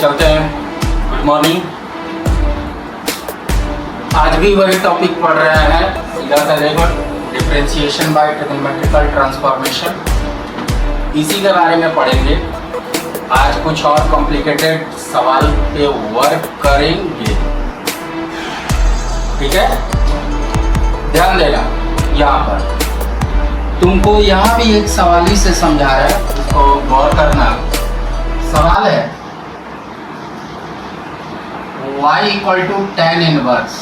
चलते हैं। Good morning. आज भी वही टॉपिक पढ़ रहे हैं, सीधा सा देखो, डिफरेंशिएशन बाय ट्रिग्नोमेट्रिकल ट्रांसफॉर्मेशन। इसी के बारे में पढ़ेंगे। आज कुछ और कॉम्प्लिकेटेड सवाल पे वर्क करेंगे, ठीक है। ध्यान देना, यहाँ पर तुमको यहाँ भी एक सवाल ही से समझा रहा है, उसको गौर करना। सवाल है y equal to tan inverse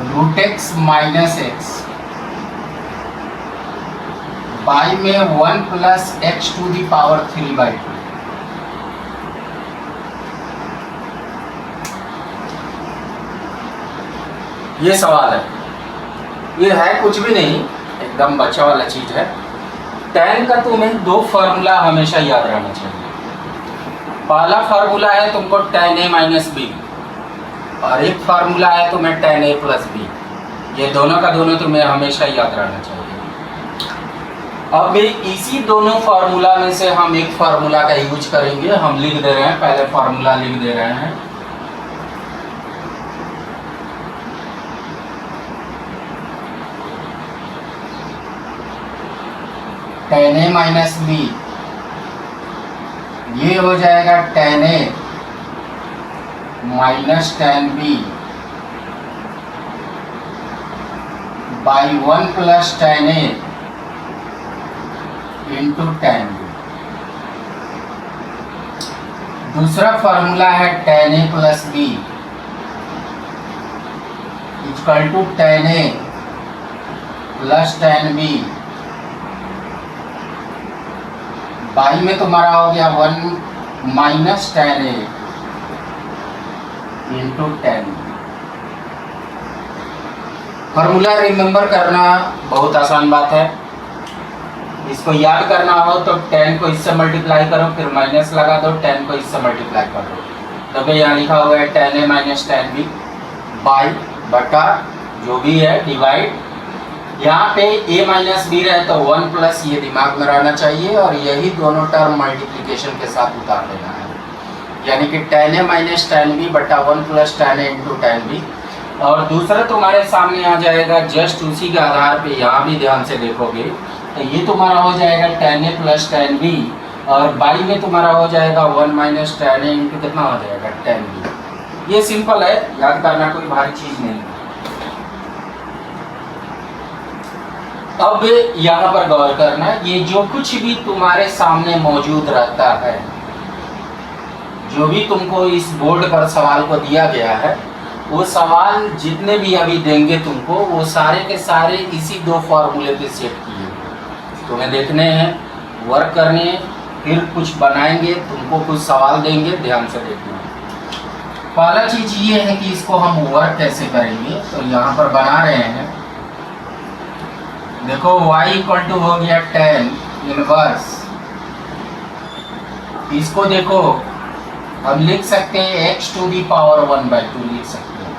root x minus x y में 1 plus x to the power 3/2। ये सवाल है। ये है कुछ भी नहीं, एकदम बच्चा वाला चीज है। tan का तुम्हें दो फार्मूला हमेशा याद रहना चाहिए। पहला फार्मूला है तुमको tan a माइनस बी, और एक फार्मूला है तुम्हें tan a प्लस बी। ये दोनों का दोनों तुम्हें हमेशा याद रहना चाहिए। अब इसी दोनों फार्मूला में से हम एक फार्मूला का यूज करेंगे। हम लिख दे रहे हैं, पहले फार्मूला लिख दे रहे हैं। tan a माइनस बी, ये हो जाएगा tan a minus tan b by 1 plus tan a into tan b। दूसरा फार्मूला है tan a plus B equal to tan a प्लस tan b बाई में तुम्हारा हो गया 1 minus tan a into tan b। Formula remember करना बहुत आसान बात है। इसको याद करना हो तो tan को इससे मल्टीप्लाई करो, फिर माइनस लगा दो, tan को इससे मल्टीप्लाई कर दो। तो यहाँ लिखा हुआ है tan a minus tan b by बटा जो भी है डिवाइड। यहाँ पे a माइनस बी रहे तो 1 प्लस, ये दिमाग में रहना चाहिए, और यही दोनों टर्म मल्टीप्लिकेशन के साथ उतार देना है। यानी कि tan a minus tan b बटा 1 plus tan a into tan b। और दूसरा तुम्हारे सामने आ जाएगा जस्ट उसी के आधार पे। यहाँ भी ध्यान से देखोगे तो ये तुम्हारा हो जाएगा tan a प्लस tan b, और बाई में तुम्हारा हो जाएगा 1 माइनस tan a इंटू कितना हो जाएगा tan b। ये सिंपल है, याद करना कोई भारी चीज़ नहीं है। अब यहाँ पर गौर करना, ये जो कुछ भी तुम्हारे सामने मौजूद रहता है, जो भी तुमको इस बोर्ड पर सवाल को दिया गया है, वो सवाल जितने भी अभी देंगे तुमको, वो सारे के सारे इसी दो फॉर्मूले पे सेट किए तुम्हें देखने हैं, वर्क करने हैं, फिर कुछ बनाएंगे, तुमको कुछ सवाल देंगे, ध्यान से देखना। पहला चीज़ ये है कि इसको हम वर्क कैसे करेंगे। तो यहाँ पर बना रहे हैं, देखो y इक्वल टू हो गया tan इनवर्स। इसको देखो हम लिख सकते हैं x टू दी पावर 1/2 लिख सकते हैं।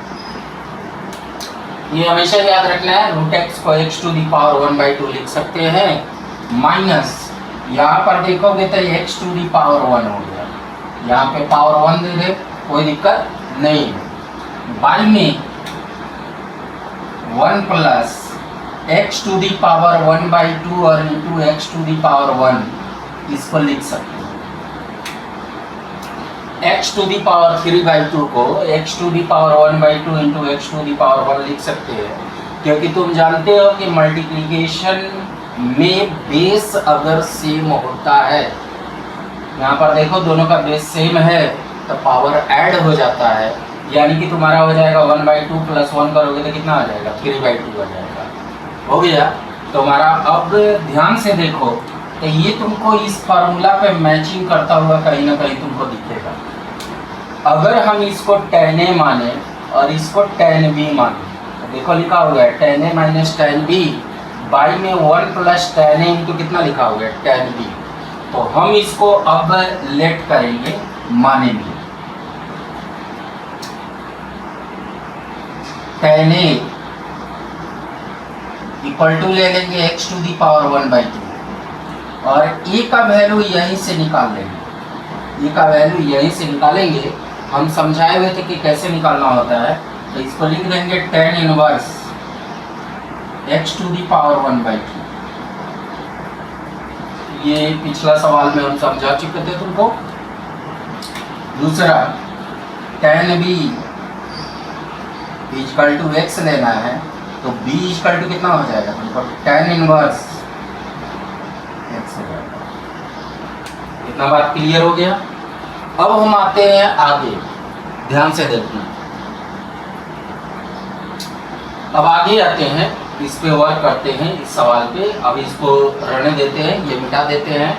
ये हमेशा याद रखना है, रूट x को x टू दी पावर 1/2 लिख सकते हैं, माइनस यहाँ पर देखोगे तो x टू दी पावर 1 हो गया। यहाँ पे पावर 1 दे दे, कोई दिक्कत नहीं। बाई में 1 plus x to the power 1/2 और into x to the power 1, इसको लिख सकते हैं। x टू दी पावर 3/2 को x to the power 1/2 into x to the power 1 लिख सकते हैं, क्योंकि तुम जानते हो कि मल्टीप्लिकेशन में बेस अगर सेम होता है, यहाँ पर देखो दोनों का बेस सेम है तो पावर ऐड हो जाता है। यानी कि तुम्हारा हो जाएगा 1/2 प्लस 1 करोगे तो कितना आ जाएगा, 3/2 हो जाएगा। हो गया तुम्हारा। अब ध्यान से देखो तो ये तुमको इस फार्मूला पे मैचिंग करता हुआ कहीं ना कहीं तुमको दिखेगा। अगर हम इसको tan a माने और इसको tan b माने, तो देखो लिखा हुआ है tan a minus tan b by में 1 प्लस tan a इंटू कितना लिखा हुआ है tan b। तो हम इसको अब लेट करेंगे, मानेंगे tan a इक्वल टू ले लेंगे x टू दी पावर 1/2 और ए का वैल्यू यहीं से निकाल लेंगे, ए का वैल्यू यहीं से निकालेंगे। हम समझाए हुए थे कि कैसे निकालना होता है, तो इसको लिख देंगे tan inverse x to the power 1/2। ये पिछला सवाल में हम समझा चुके थे तुमको। दूसरा tan b equal to x लेना है, तो b इक्वल टू कितना हो जाएगा तुमको, tan इनवर्स x हो जाएगा। इतना बात क्लियर हो गया। अब हम आते हैं आगे, ध्यान से देखना। अब आगे आते हैं, इस पे वर्क करते हैं, इस सवाल पे। अब इसको रहने देते हैं, ये मिटा देते हैं।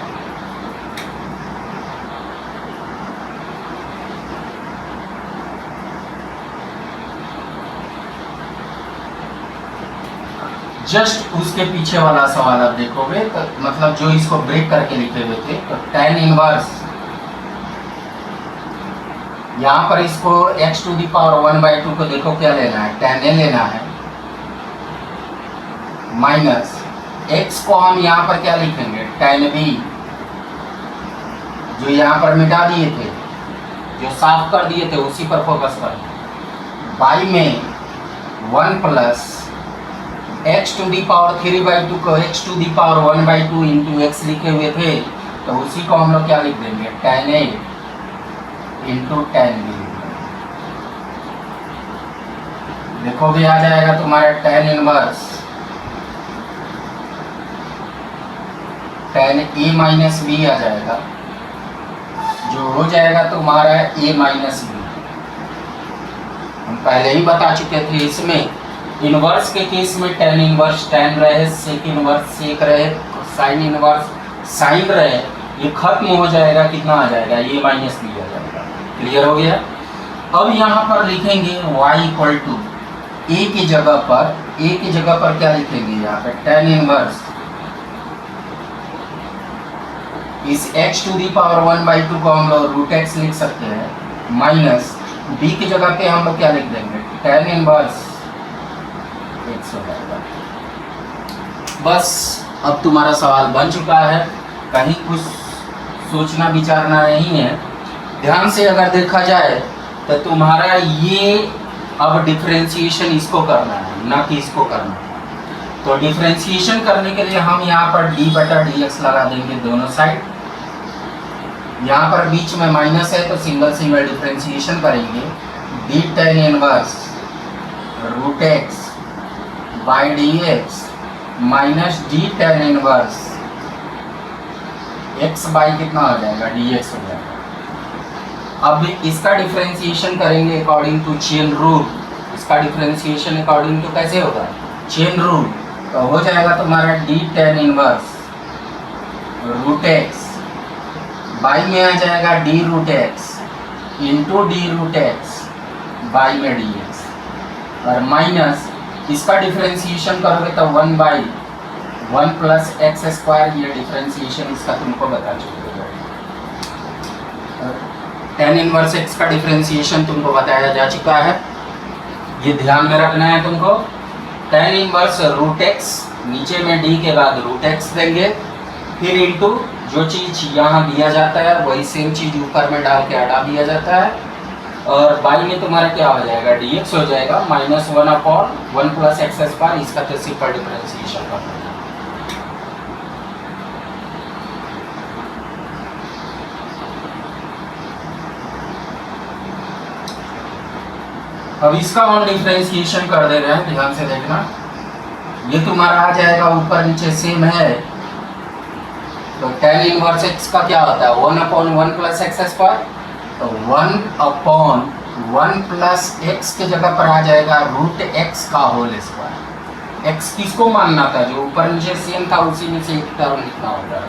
जस्ट उसके पीछे वाला सवाल आप देखोगे तो मतलब जो इसको ब्रेक करके लिखे हुए थे, तो tan इनवर्स यहाँ पर इसको x टू दी पावर 1/2 को देखो क्या लेना है, tan a लेना है, माइनस x को हम यहाँ पर क्या लिखेंगे, tan b, जो यहाँ पर मिटा दिए थे, जो साफ कर दिए थे उसी पर फोकस कर। बाई में 1 plus x to the power 3/2 को x to the power 1/2 into x लिखे हुए थे, तो उसी को हम लोग क्या लिख देंगे, tan a into tan b। देखोगे आ जाएगा तुम्हारा tan inverse tan a minus b आ जाएगा, जो हो जाएगा तुम्हारा a माइनस b। हम पहले ही बता चुके थे, इसमें इनवर्स के केस में tan इनवर्स tan रहे, सेक इनवर्स सेक रहे, साइन इनवर्स साइन रहे, ये खत्म हो जाएगा, कितना आ जाएगा, a माइनस b आ जाएगा। क्लियर हो गया। अब यहाँ पर लिखेंगे y इक्वल टू a की जगह पर क्या लिखेंगे, यहाँ पे tan इनवर्स इस x टू दी पावर 1/2 को हम लोग रूट x लिख सकते हैं, माइनस b की जगह पे हम लोग क्या लिख देंगे, tan इनवर्स x हो जाएगा। बस अब तुम्हारा सवाल बन चुका है, कहीं कुछ सोचना विचारना नहीं है। ध्यान से अगर देखा जाए तो तुम्हारा ये अब डिफरेंशिएशन इसको करना है, ना कि इसको करना है। तो डिफरेंशिएशन करने के लिए हम यहाँ पर d/dx लगा देंगे दोनों साइड। यहाँ पर बीच में माइनस है तो सिंगल सिंगल डिफरेंशिएशन करेंगे, d tan inverse root x by dx minus d tan inverse x by कितना हो जाएगा, dx हो जाएगा। अब इसका डिफरेंशिएशन करेंगे अकॉर्डिंग टू चेन रूल। इसका डिफरेंशिएशन अकॉर्डिंग टू कैसे होगा, चेन रूल। तो हो जाएगा तुम्हारा d tan inverse root x by में आ जाएगा d root x into d root x by में dx, और माइनस इसका डिफरेंशिएशन करोगे तो 1/1 प्लस एक्स स्क्वायर, ये डिफरेंशिएशन इसका तुमको बता चुके हो। tan इनवर्स x का डिफरेंशिएशन तुमको बताया जा चुका है, ये ध्यान में रखना है तुमको। tan इनवर्स रूट x, नीचे में d के बाद रूट x देंगे, फिर इंटू जो चीज़ यहाँ दिया जाता है वही सेम चीज़ ऊपर में डाल के हटा दिया जाता है, और बाई में तुम्हारा क्या हो जाएगा, dx हो जाएगा, माइनस 1/1 प्लस एक्स स्क्वायर। इसका तो सिंपल डिफरेंशिएशन करना है। अब इसका हम डिफरेंशिएशन कर दे रहे हैं, ध्यान से देखना। ये तुम्हारा आ जाएगा ऊपर नीचे सेम है, तो tan इनवर्स x का क्या होता है, 1/1 प्लस एक्स स्क्वायर। तो 1/1 प्लस एक्स के जगह पर आ जाएगा रूट x का होल स्क्वायर। x किसको मानना था, जो ऊपर नीचे सेम था उसी में से एक टर्म लिखना होगा,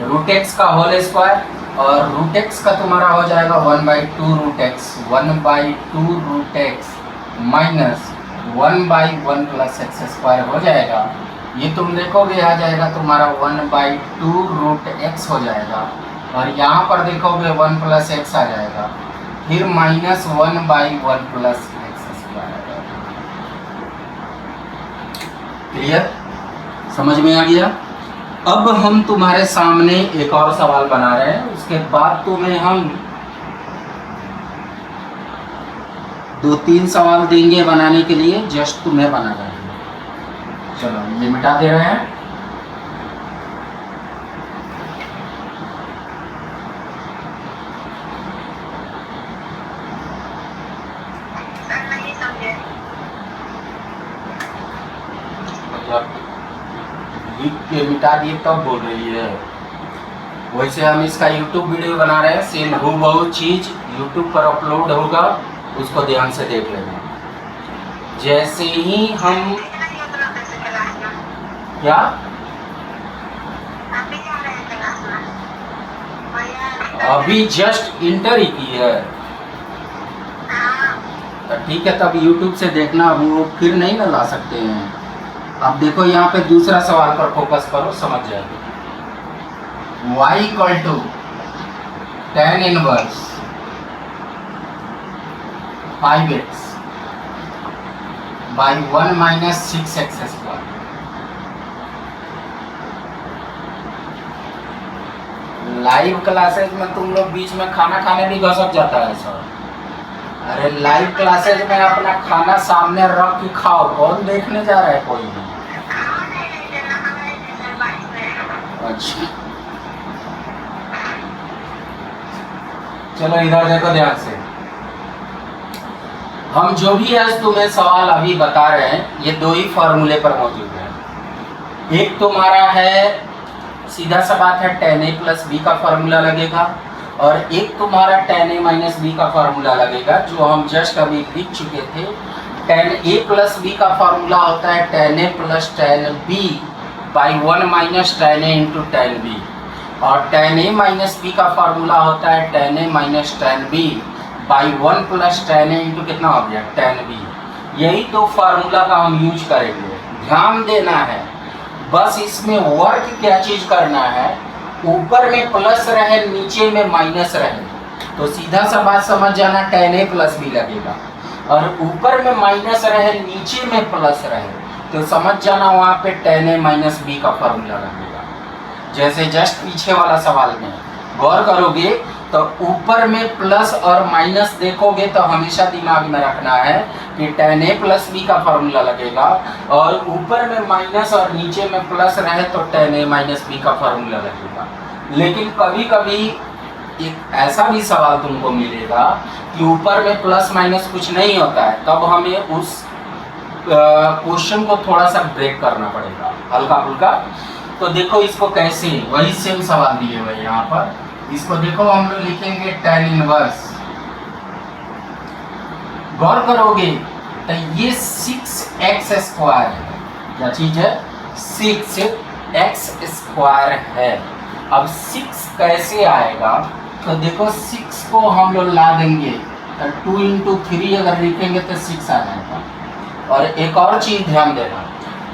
रूट x का होल स्क्वायर। और रूट x का तुम्हारा हो जाएगा 1/2 रूट x, 1/2 रूट x माइनस 1/1 प्लस एक्स स्क्वायर हो जाएगा। ये तुम देखोगे आ जाएगा तुम्हारा 1/2 रूट x हो जाएगा, और यहाँ पर देखोगे 1 प्लस एक्स आ जाएगा, फिर माइनस 1/1 प्लस एक्स स्क्वायर आ जाएगा। क्लियर, समझ में आ गया। अब हम तुम्हारे सामने एक और सवाल बना रहे हैं, उसके बाद तुम्हें हम 2-3 सवाल देंगे बनाने के लिए, जस्ट तुम्हें बना रहे हैं। चलो ये मिटा दे रहे हैं। लिख के मिटा दिए तब बोल रही है। वैसे हम इसका YouTube वीडियो बना रहे हैं, सेम हूबहू चीज YouTube पर अपलोड होगा, उसको ध्यान से देख लेना। जैसे ही हम क्या अभी जस्ट इंटर ही की है, तो ठीक है, तब YouTube से देखना, वो फिर नहीं ना ला सकते हैं। अब देखो यहाँ पे दूसरा सवाल पर फोकस करो, समझ जाएगी। y equal to tan inverse 5x by 1 minus 6x square. Live classes में तुम लोग बीच में खाना खाने भी घसक जाता है सर। अरे लाइव क्लासेज में अपना खाना सामने रख के खाओ, कौन देखने जा रहा है? कोई नहीं। अच्छा चलो इधर देखो ध्यान से। हम जो भी आज तुम्हें सवाल अभी बता रहे हैं, ये 2 ही फॉर्मूले पर मौजूद है। एक तुम्हारा है, सीधा सा बात है, tan a प्लस बी का फॉर्मूला लगेगा, और एक तुम्हारा tan a माइनस बी का फॉर्मूला लगेगा, जो हम जस्ट अभी लिख चुके थे। tan a प्लस बी का फॉर्मूला होता है tan a प्लस tan b by 1 minus tan a into tan b, और tan a माइनस बी का फॉर्मूला होता है tan a minus tan b by 1 plus tan a into कितना हो गया tan b। यही तो फार्मूला का हम यूज करेंगे, ध्यान देना है। बस इसमें वर्क क्या चीज करना है, ऊपर में प्लस रहे नीचे में माइनस रहे, तो सीधा सा बात समझ जाना, tan a प्लस बी लगेगा, और ऊपर में माइनस रहे नीचे में प्लस रहे, तो समझ जाना वहाँ पे tan a माइनस बी का फॉर्मूला लगेगा। जैसे जस्ट पीछे वाला सवाल में गौर करोगे तो ऊपर में प्लस और माइनस देखोगे तो हमेशा दिमाग में रखना है कि tan a प्लस बी का फॉर्मूला लगेगा, और ऊपर में माइनस और नीचे में प्लस रहे तो tan a माइनस बी का फॉर्मूला लगेगा। लेकिन कभी कभी एक ऐसा भी सवाल तुमको मिलेगा कि ऊपर में प्लस माइनस कुछ नहीं होता है, तब हमें उस क्वेश्चन को थोड़ा सा ब्रेक करना पड़ेगा, हल्का फुल्का। तो देखो इसको कैसे, वही सेम सवाल दिए हुए यहाँ पर, इसको देखो हम लोग लिखेंगे tan इनवर्स। गौर करोगे तो ये 6x स्क्वायर है, क्या चीज है? 6x स्क्वायर है। अब 6 कैसे आएगा, तो देखो 6 को हम लोग ला देंगे तो 2 इंटू 3 अगर लिखेंगे तो 6 आ जाएगा। और एक और चीज ध्यान देना,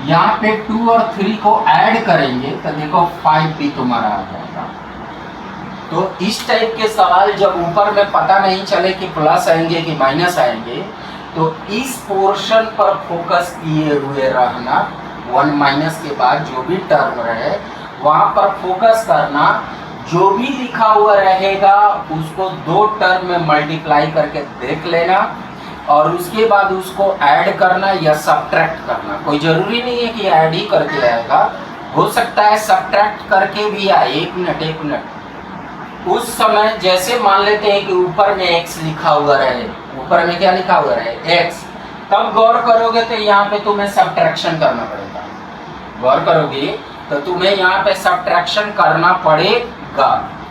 यहाँ पे 2 और 3 को ऐड करेंगे तो देखो 5 भी तुम्हारा आ जाएगा। तो इस टाइप के सवाल जब ऊपर में पता नहीं चले कि प्लस आएंगे कि माइनस आएंगे, तो इस पोर्शन पर फोकस किए हुए रहना। 1 माइनस के बाद जो भी टर्म रहे वहाँ पर फोकस करना, जो भी लिखा हुआ रहेगा उसको 2 टर्म में मल्टीप्लाई करके देख लेना, और उसके बाद उसको ऐड करना या सब्ट्रैक्ट करना। कोई ज़रूरी नहीं है कि ऐड ही करके आएगा, हो सकता है सब्ट्रैक्ट करके भी आए। एक मिनट, उस समय जैसे मान लेते हैं कि ऊपर में x लिखा हुआ रहे, ऊपर में क्या लिखा हुआ रहे x, तब गौर करोगे तो यहाँ पे तुम्हें सब्ट्रैक्शन करना पड़ेगा। गौर करोगे तो तुम्हें यहाँ पे सब्ट्रैक्शन करना पड़ेगा।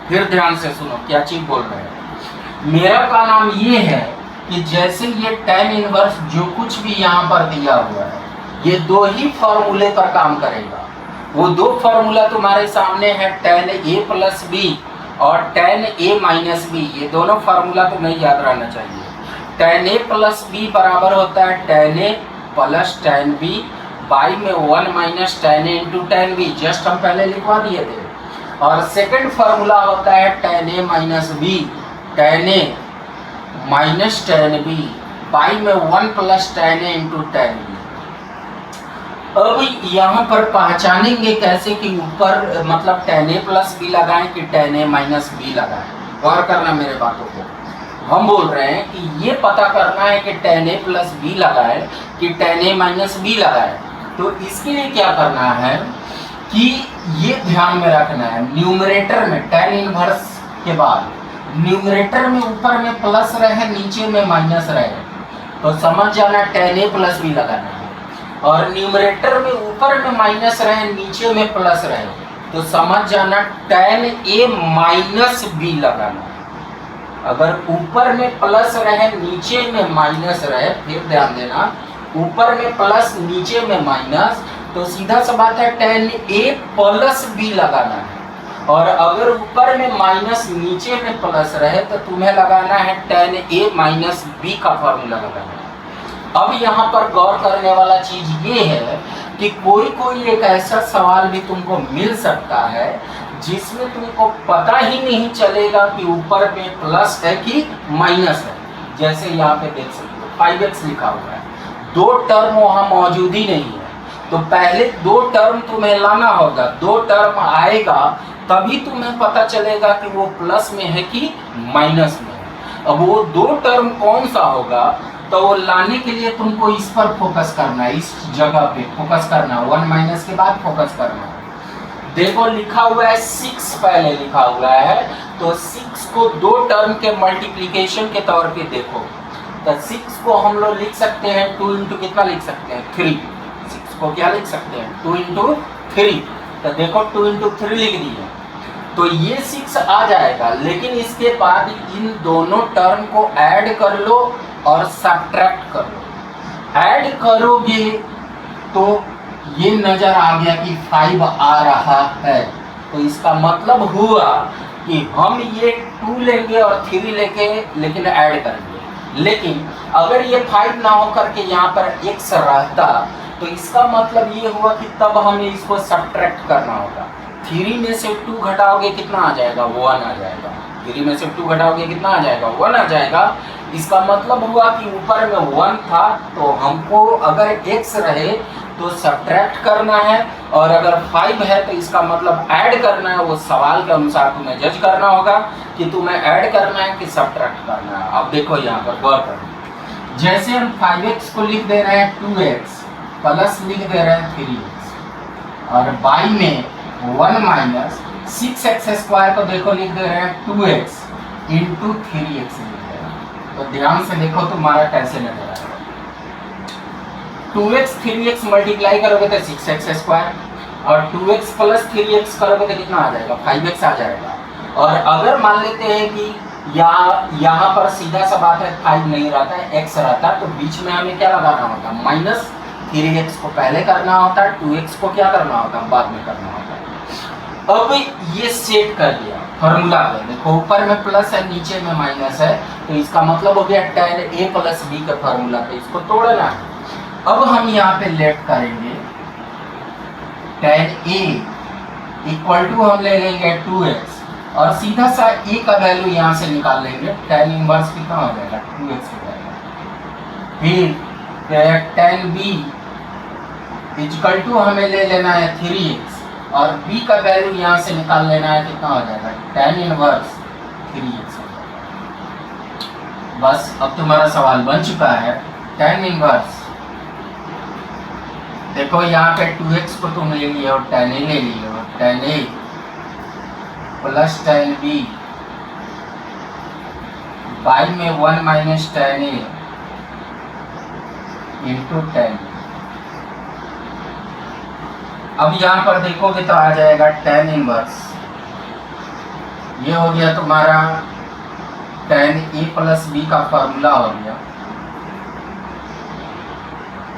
फिर ध्यान से सुनो क्या चीज बोल रहे हैं। मेरा का नाम ये है कि जैसे ये tan इनवर्स जो कुछ भी यहाँ पर दिया हुआ है, ये 2 ही फॉर्मूले पर काम करेगा। वो 2 फॉर्मूला तुम्हारे सामने है, tan a प्लस बी और tan a माइनस बी। ये दोनों फार्मूला तुम्हें याद रहना चाहिए। tan a प्लस बी बराबर होता है tan a प्लस tan b बाई में 1 minus tan a into tan b, just हम पहले लिखवा दिए थे। और सेकंड फार्मूला होता है tan a minus B, tan a minus tan b by में 1 plus tan a into tan b। अब यहाँ पर पहचानेंगे कैसे कि ऊपर मतलब tan a प्लस बी लगाएं कि tan a माइनस बी लगाएं। गौर करना मेरे बातों को। हम बोल रहे हैं कि ये पता करना है कि tan a प्लस बी लगाएं कि tan a माइनस बी लगाएं। तो इसके लिए क्या करना है कि ये ध्यान में रखना है, न्यूमरेटर में tan इनवर्स के बाद न्यूमरेटर में ऊपर में प्लस रहे नीचे में माइनस रहे तो समझ जाना tan a प्लस बी लगाना है, और न्यूमरेटर में ऊपर में माइनस रहे नीचे में प्लस रहे तो समझ जाना tan a माइनस बी लगाना है। अगर ऊपर में प्लस रहे नीचे में माइनस रहे, फिर ध्यान देना, ऊपर में प्लस नीचे में माइनस, तो सीधा सा बात है tan a प्लस बी लगाना है। और अगर ऊपर में माइनस नीचे में प्लस रहे तो तुम्हें लगाना है tan a माइनस बी का फॉर्मूला लगाना है। अब यहाँ पर गौर करने वाला चीज ये है कि कोई एक ऐसा सवाल भी तुमको मिल सकता है जिसमें तुमको पता ही नहीं चलेगा कि ऊपर में प्लस है कि माइनस है। जैसे यहाँ पे देख सकते हो 5x लिखा हुआ है, दो टर्म वहाँ मौजूद ही नहीं है, तो पहले दो टर्म तुम्हें लाना होगा, दो टर्म आएगा तभी तुम्हें पता चलेगा कि वो प्लस में है कि माइनस में है। अब वो दो टर्म कौन सा होगा तो वो लाने के लिए तुमको इस पर फोकस करना है, इस जगह पे फोकस करना है, 1 माइनस के बाद फोकस करना है। देखो लिखा हुआ है 6 पहले लिखा हुआ है, तो 6 को दो टर्म के मल्टीप्लिकेशन के तौर पे देखो, तो 6 को हम लोग लिख सकते हैं 2 इंटू कितना लिख सकते हैं 3। 6 को क्या लिख सकते हैं 2 इंटू 3, तो देखो 2 इंटू 3 लिख दिया, तो ये 6 आ जाएगा। लेकिन इसके बाद इन दोनों टर्म को ऐड कर लो और सब्ट्रैक्ट कर लो। ऐड करोगे तो ये नजर आ गया कि 5 आ रहा है, तो इसका मतलब हुआ कि हम ये 2 लेंगे और 3 लेके लेकिन ऐड करेंगे। लेकिन अगर ये 5 ना हो करके यहाँ पर x रहता तो इसका मतलब ये हुआ कि तब हमें इसको सब्ट्रैक्ट करना होगा। 3 में से 2 घटाओगे कितना आ जाएगा 1 आ जाएगा, 3 में से 2 घटाओगे कितना आ जाएगा 1 आ जाएगा। इसका मतलब हुआ कि ऊपर में 1 था तो हमको अगर x रहे तो सब्ट्रैक्ट करना है, और अगर 5 है तो इसका मतलब ऐड करना है। वो सवाल के अनुसार तुम्हें जज करना होगा कि तुम्हें ऐड करना है कि सब्ट्रैक्ट करना है। अब देखो यहाँ पर गौर करो, जैसे हम 5x को लिख दे रहे हैं 2x प्लस लिख दे रहे हैं 3x, और बाई में 1 माइनस 6x स्क्वायर को देखो लिख दे रहे हैं 2x इंटू 3x लिख दे रहे हैं। तो ध्यान से देखो तुम्हारा कैसे नजर आएगा। 2x 3x मल्टीप्लाई करोगे तो 6x स्क्वायर, और 2x प्लस 3x करोगे तो कितना आ जाएगा 5x आ जाएगा। और अगर मान लेते हैं कि यहाँ पर सीधा सा बात है 5 नहीं रहता है x रहता, तो बीच में हमें क्या लगाना होता है माइनस 3x को पहले करना होता है, 2x को क्या करना होता है बाद में करना होता है। अब ये सेट कर दिया फॉर्मूला पे, देखो ऊपर में प्लस है नीचे में माइनस है, तो इसका मतलब हो गया tan a प्लस b के फॉर्मूला पे इसको तोड़ना है। अब हम यहाँ पे लेट करेंगे tan a इक्वल टू हम ले लेंगे 2x, और सीधा सा a का वैल्यू यहाँ से निकाल लेंगे, tan इनवर्स कितना हो जाएगा 2x हो जाएगा। फिर tan b इक्वल टू हमें ले लेना है 3x, और b का वैल्यू यहाँ से निकाल लेना है, कितना हो जाएगा tan इनवर्स 3x हो जाएगा। बस अब तुम्हारा सवाल बन चुका है। tan इनवर्स देखो यहाँ पे 2x को तुम ले लिए और tan a ले लिए, और tan a प्लस tan b बाई में 1 minus tan a into tan। अब यहाँ पर देखोगे तो आ जाएगा tan इनवर्स, ये हो गया तुम्हारा tan a प्लस b का फॉर्मूला हो गया।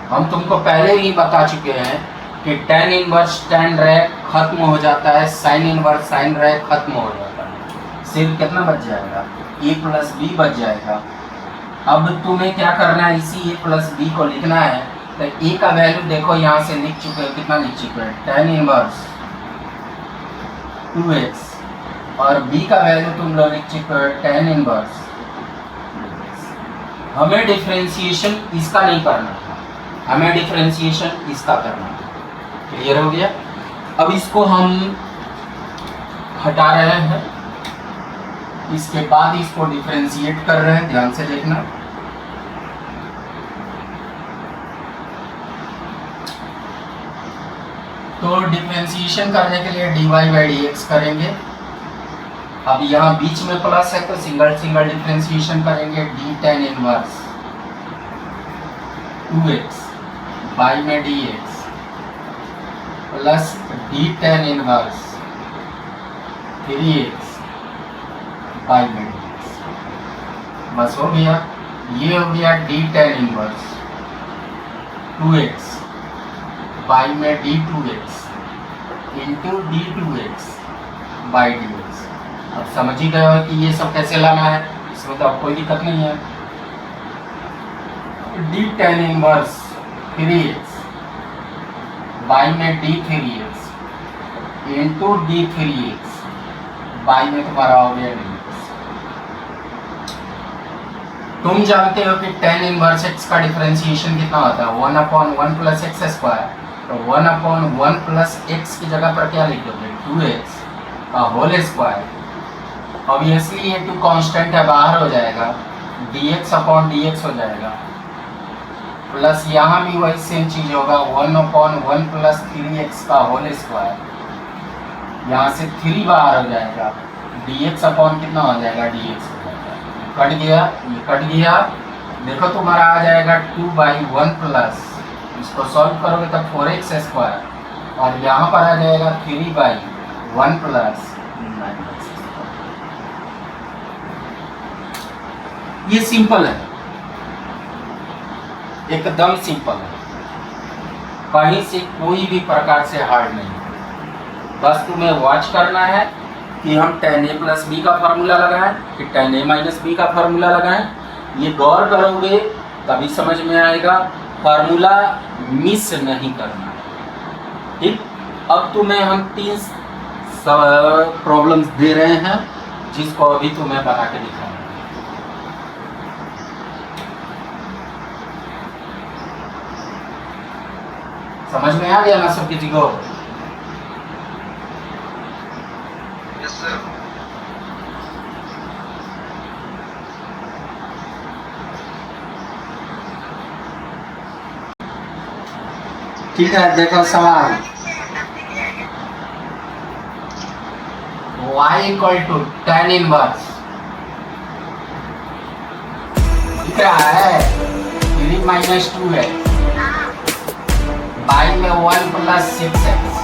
हम तुमको पहले ही बता चुके हैं कि tan इनवर्स tan rec खत्म हो जाता है, sin इनवर्स sin rec खत्म हो जाता है, सिर्फ कितना बच जाएगा a प्लस b बच जाएगा। अब तुम्हें क्या करना है, इसी a प्लस b को लिखना है। तो a का वैल्यू देखो यहाँ से लिख चुके हैं, कितना लिख चुके हैं tan इनवर्स 2x, और b का वैल्यू तुम लोग लिख चुके हो tan इनवर्स। हमें डिफरेंशिएशन इसका नहीं करना था, हमें डिफरेंशिएशन इसका करना था। क्लियर हो गया। अब इसको हम हटा रहे हैं, इसके बाद इसको डिफरेंशिएट कर रहे हैं, ध्यान से देखना। तो डिफरेंशिएशन करने के लिए dy बाई dx करेंगे। अब यहाँ बीच में प्लस है तो सिंगल सिंगल डिफरेंशिएशन करेंगे। d tan inverse 2x by में dx plus d tan inverse 3x by में dx। बस हो गया, ये हो गया d tan inverse 2x by में d2x into d2x by dx। अब समझ ही गए हो कि ये सब कैसे लाना है, इसमें तो अब कोई दिक्कत नहीं है। d tan inverse 3x by में d3x इंटू d3x बाई में तुम्हारा हो गया dx। तुम जानते हो कि tan इनवर्स x का डिफरेंशिएशन कितना होता है, 1/1 प्लस एक्स स्क्वायर। तो 1/1 प्लस एक्स की जगह पर क्या लिखोगे, 2x का होल स्क्वायर। ऑब्वियसली ये 2 कांस्टेंट है, बाहर हो जाएगा, dx अपॉन dx हो जाएगा। प्लस यहाँ भी वही सेम चीज होगा, 1/1 प्लस 3x का होल स्क्वायर। यहाँ से 3 बाहर हो जाएगा, dx अपॉन कितना हो जाएगा, dx हो जाएगा। कट गया, ये कट गया। देखो तुम्हारा आ जाएगा 2/1 प्लस, इसको सॉल्व करोगे तब 4x स्क्वायर, और यहाँ पर आ जाएगा 3/1 प्लस 9x। ये सिंपल है, एकदम सिंपल है, कहीं से कोई भी प्रकार से हार्ड नहीं है। बस तुम्हें वॉच करना है कि हम tan a प्लस बी का फार्मूला लगाएं कि tan a माइनस बी का फार्मूला लगाएं। ये गौर करोगे तभी समझ में आएगा, फार्मूला मिस नहीं करना है। ठीक, अब तुम्हें हम 3 प्रॉब्लम्स दे रहे हैं जिसको अभी तुम्हें बना के दिखाना है। समझ में आ गया ना सब किसी को? Yes sir. ठीक है, देखो सवाल, y equal to tan inverse दिख रहा है 3 माइनस 2 है, बाई में 1 प्लस 6x।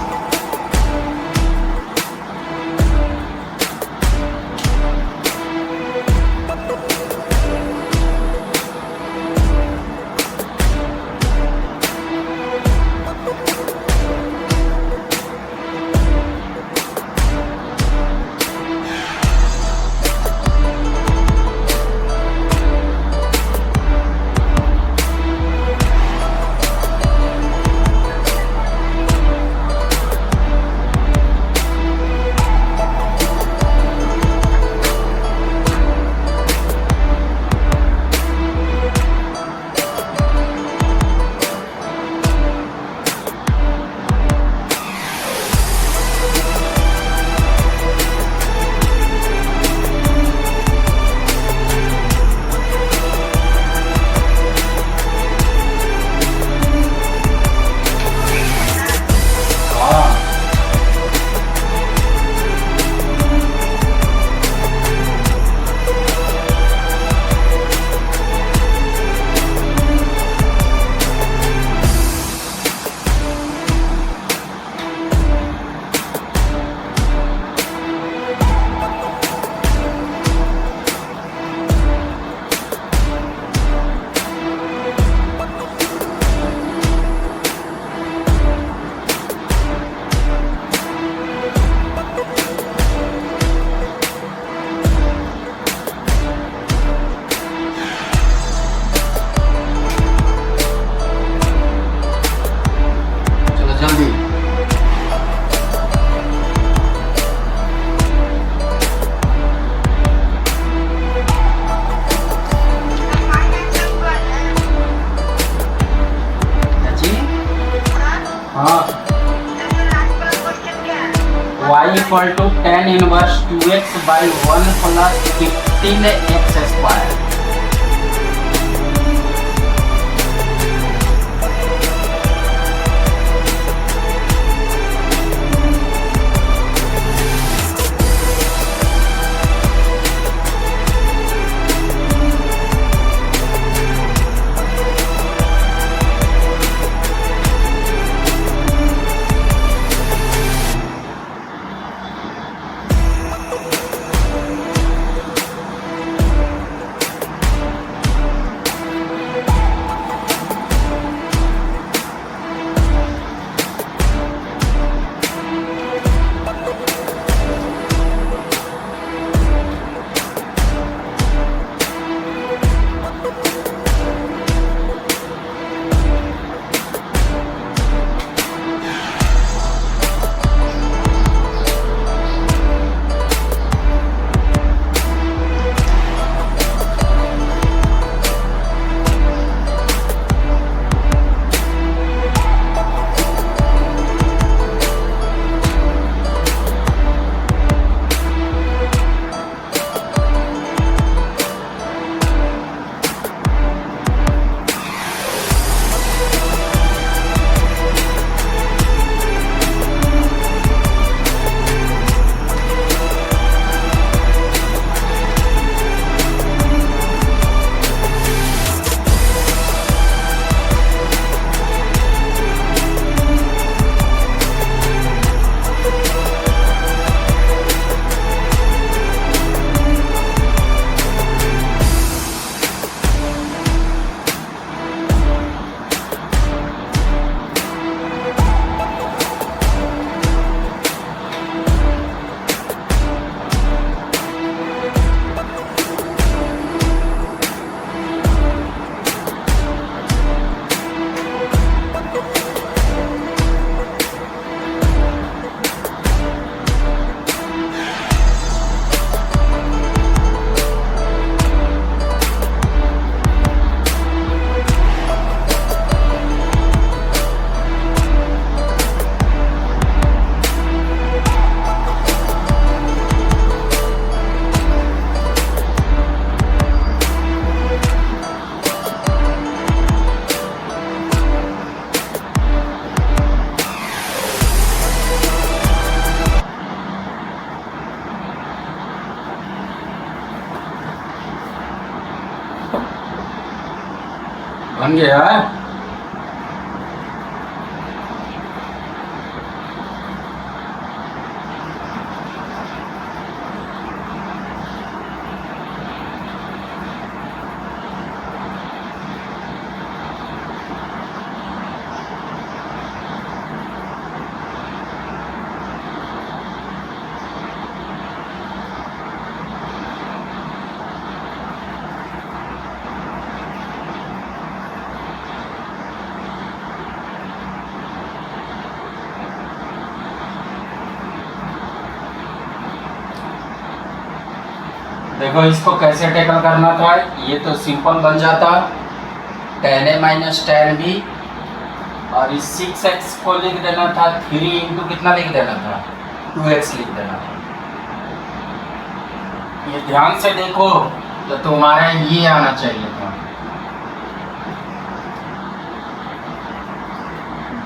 हाँ y equal to tan inverse 2x by 1 plus 15x square. बन गया। देखो इसको कैसे टैकल करना था, ये तो सिंपल बन जाता tan a minus tan b, और इस 6x को लिख देना था 3 इंटू कितना लिख देना था 2x लिख देना था। ये ध्यान से देखो तो तुम्हारा ये आना चाहिए था,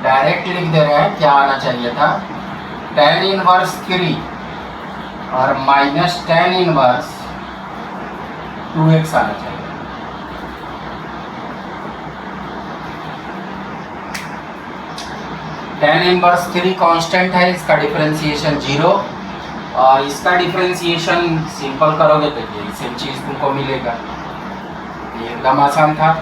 डायरेक्ट लिख दे रहे हैं, क्या आना चाहिए था tan इनवर्स 3 और माइनस tan इनवर्स 2x आना चाहिए। tan इनवर्स 3 कांस्टेंट है, इसका डिफरेंशिएशन 0, और इसका डिफरेंशिएशन सिंपल करोगे तो ये सेम चीज तुमको मिलेगा। ये एकदम आसान था।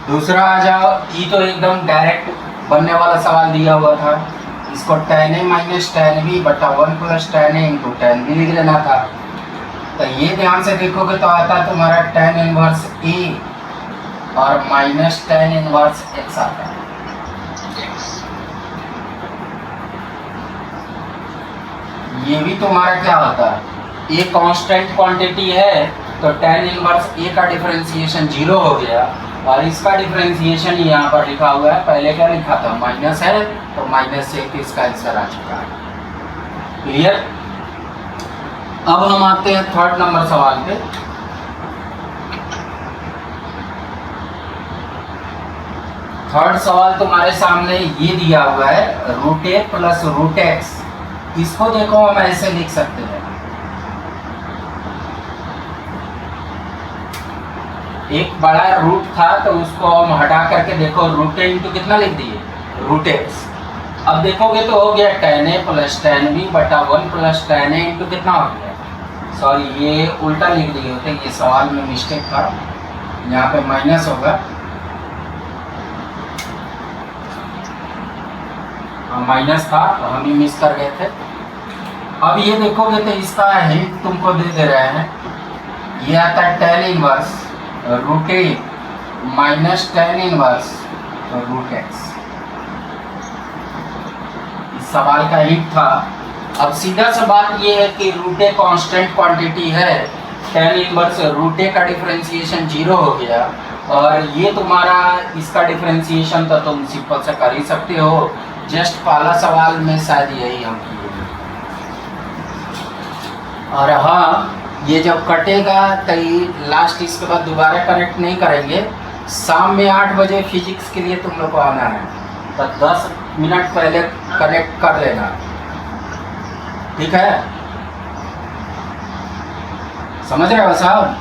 दूसरा आ जाओ, ये तो एकदम डायरेक्ट बनने वाला सवाल दिया हुआ था, इसको tan a minus tan b बटा 1 plus tan a into tan b लिख लेना था। तो ये ध्यान से देखोगे तो आता है तुम्हारा tan इनवर्स a और माइनस tan इनवर्स x आता है। ये भी तुम्हारा क्या होता है ए कांस्टेंट क्वांटिटी है तो tan इनवर्स ए का डिफरेंशिएशन 0 हो गया, और इसका डिफरेंशिएशन यहाँ पर लिखा हुआ है, पहले क्या लिखा था माइनस है, तो माइनस से इसका आंसर आ चुका है। क्लियर। अब हम आते हैं थर्ड नंबर सवाल पे। थर्ड सवाल तुम्हारे सामने ये दिया हुआ है, रूट ए प्लस रूट एक्स। इसको देखो हम ऐसे लिख सकते हैं, एक बड़ा रूट था तो उसको हम हटा करके देखो रूट ए इंटू कितना लिख दिए, रूट एक्स। अब देखोगे तो हो गया tan a प्लस tan b बटा 1 प्लस tan a इंटू कितना हो गया, सॉरी ये उल्टा लिख दिए होते, ये सवाल में मिस्टेक था, यहाँ पे माइनस होगा, माइनस था तो हम ही मिस कर गए थे। अब ये देखोगे तो इसका हिंट तुमको दे रहे हैं, ये आता है tan inverse root A minus tan inverse root x. इस सवाल का हिंट था। अब सीधा सा बात ये है कि रूट ए कांस्टेंट क्वांटिटी है, tan इनवर्स रूट ए का डिफरेंशिएशन 0 हो गया, और ये तुम्हारा इसका डिफरेंशिएशन तो तुम सिंपल से कर ही सकते हो, जस्ट पहला सवाल में शायद यही हम किए। और हाँ, ये जब कटेगा तो लास्ट इसके बाद दोबारा कनेक्ट नहीं करेंगे, शाम में 8 बजे फिजिक्स के लिए तुम लोग को आना है, तो 10 मिनट पहले कनेक्ट कर लेना, ठीक है, समझ रहे हो साहब।